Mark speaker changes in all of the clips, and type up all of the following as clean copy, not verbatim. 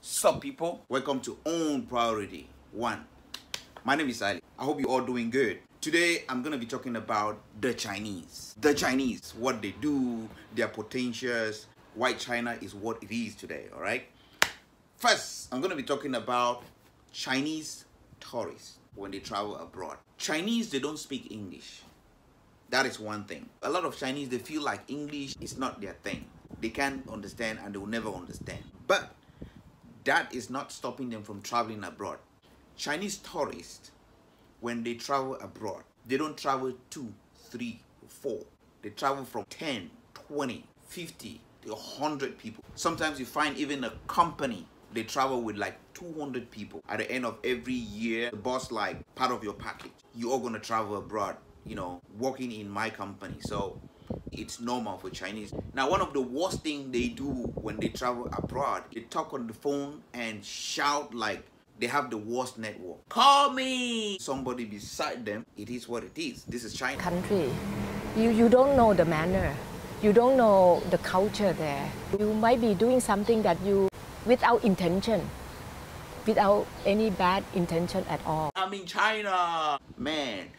Speaker 1: Sup people, welcome to Own Priority 1. My name is Ali. I hope you're all doing good. Today I'm going to be talking about the Chinese. The Chinese, what they do, their potentials, why China is what it is today, alright? First, I'm going to be talking about Chinese tourists when they travel abroad. Chinese, they don't speak English. That is one thing. A lot of Chinese, they feel like English is not their thing. They can't understand and they will never understand. But that is not stopping them from traveling abroad. Chinese tourists, when they travel abroad, they don't travel 2, 3, 4. They travel from 10, 20, 50 to 100 people. Sometimes you find even a company, they travel with like 200 people. At the end of every year, the boss like part of your package. You're all gonna travel abroad, you know, working in my company. So it's normal for Chinese. Now, one of the worst things they do when they travel abroad, they talk on the phone and shout like they have the worst network. Call me! Somebody beside them, it is what it is. This is China.
Speaker 2: Country. You don't know the manner. You don't know the culture there. You might be doing something that you, without intention, without any bad intention at all.
Speaker 1: I'm in China, man.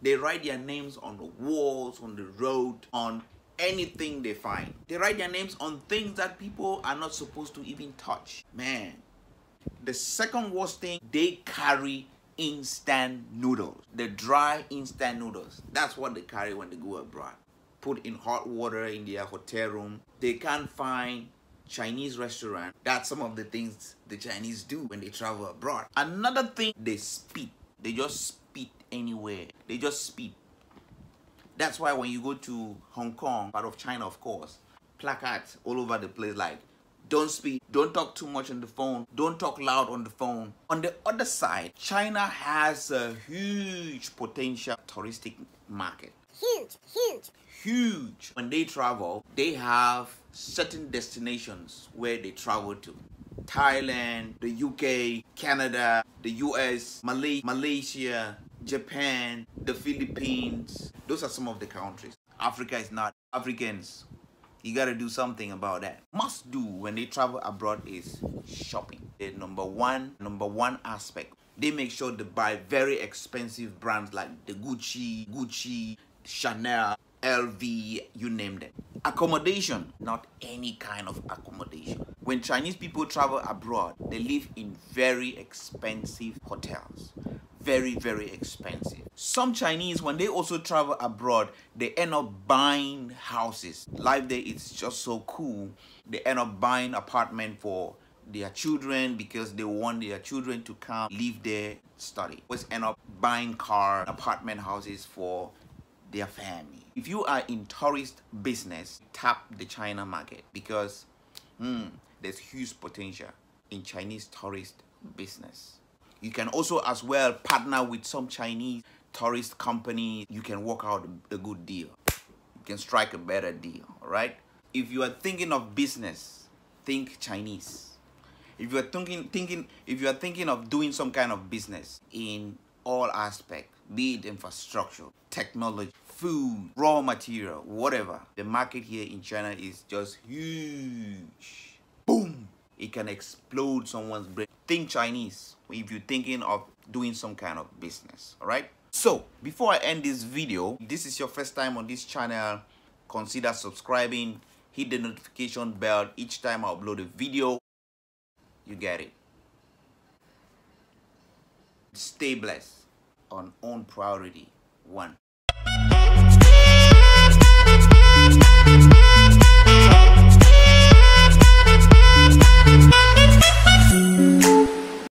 Speaker 1: They write their names on the walls, on the road, on anything they find. They write their names on things that people are not supposed to even touch. Man. The second worst thing, they carry instant noodles. The dry instant noodles. That's what they carry when they go abroad. Put in hot water in their hotel room. They can't find Chinese restaurant. That's some of the things the Chinese do when they travel abroad. Another thing, they spit. They just spit anywhere. They just spit. That's why when you go to Hong Kong, part of China of course, placards all over the place like, don't speak, don't talk too much on the phone, don't talk loud on the phone. On the other side, China has a huge potential touristic market. Huge. When they travel, they have certain destinations where they travel to. Thailand, the UK, Canada, the US, Malaysia, Japan, the Philippines. Those are some of the countries. Africa is not. Africans, you gotta do something about that. Must do when they travel abroad is shopping. The number one aspect. They make sure to buy very expensive brands like the Gucci, Chanel, LV, you name them. Accommodation, not any kind of accommodation. When Chinese people travel abroad, they live in very expensive hotels. Very, very expensive. Some Chinese, when they also travel abroad, they end up buying houses. Life there is just so cool. They end up buying apartment for their children because they want their children to come live there, study. Always end up buying car, apartment houses for their family. If you are in tourist business, tap the China market because there's huge potential in Chinese tourist business. You can also as well partner with some Chinese tourist companies. You can work out a good deal. You can strike a better deal, all right? If you are thinking of business, think Chinese. If you are thinking of doing some kind of business in all aspects, be it infrastructure, technology, food, raw material, whatever, the market here in China is just huge. Boom! It can explode someone's brain. Think Chinese if you're thinking of doing some kind of business, all right? So, before I end this video, if this is your first time on this channel, consider subscribing, hit the notification bell each time I upload a video. You get it. Stay blessed on Own Priority 1.